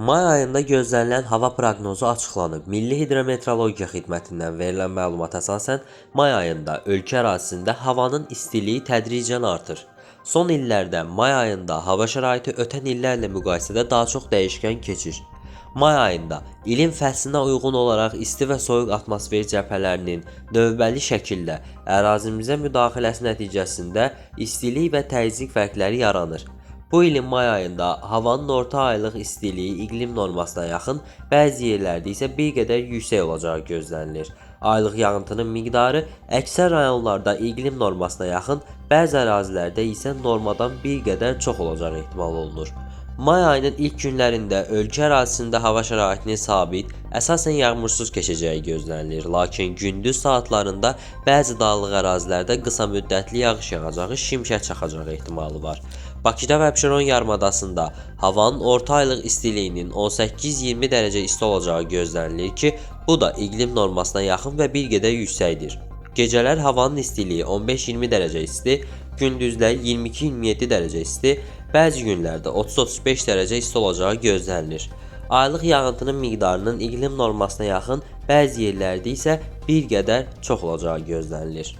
May ayında gözlənilən hava proqnozu açıqlanıb. Milli Hidrometeorologiya Xidmətindən verilən məlumata əsasən, may ayında ölkə ərazisində havanın istiliyi tədricən artır. Son illərdə may ayında hava şəraiti ötən illərlə müqayisədə daha çox dəyişkən keçir. May ayında ilin fəslinə uyğun olaraq isti və soyuq atmosfer cəbhələrinin növbəli şəkildə ərazimizə müdaxiləsi nəticəsində istilik və təzyiq fərqləri yaranır. Bu ilin may ayında havanın orta aylıq istiliyi iqlim normasına yaxın, bəzi yerlərdə isə bir qədər yüksək olacağı gözlənilir. Aylıq yağıntının miqdarı əksər rayonlarda iqlim normasına yaxın, bəzi ərazilərdə isə normadan bir qədər çox olacağı ehtimal olunur. May ayının ilk günlərində ölkə ərazisində hava şəraitinin sabit, əsasən yağmursuz keçəcəyi gözlənilir. Lakin gündüz saatlarında bəzi dağlıq ərazilərdə qısa müddətli yağış yağacağı, şimşək çaxacağı ehtimalı var. Bakıda və Abşeron yarımadasında havanın orta aylıq istiliyinin 18-20 dərəcə isti olacağı gözlənilir ki, bu da iqlim normasına yaxın və bir qədər yüksəkdir. Gecələr havanın istiliyi 15-20 dərəcə isti, gündüzlər 22-27 dərəcə isti, bəzi günlərdə 30-35 dərəcə isti olacağı gözlənilir. Aylıq yağıntının miqdarının iqlim normasına yaxın, bəzi yerlərdə isə bir qədər çox olacağı gözlənilir.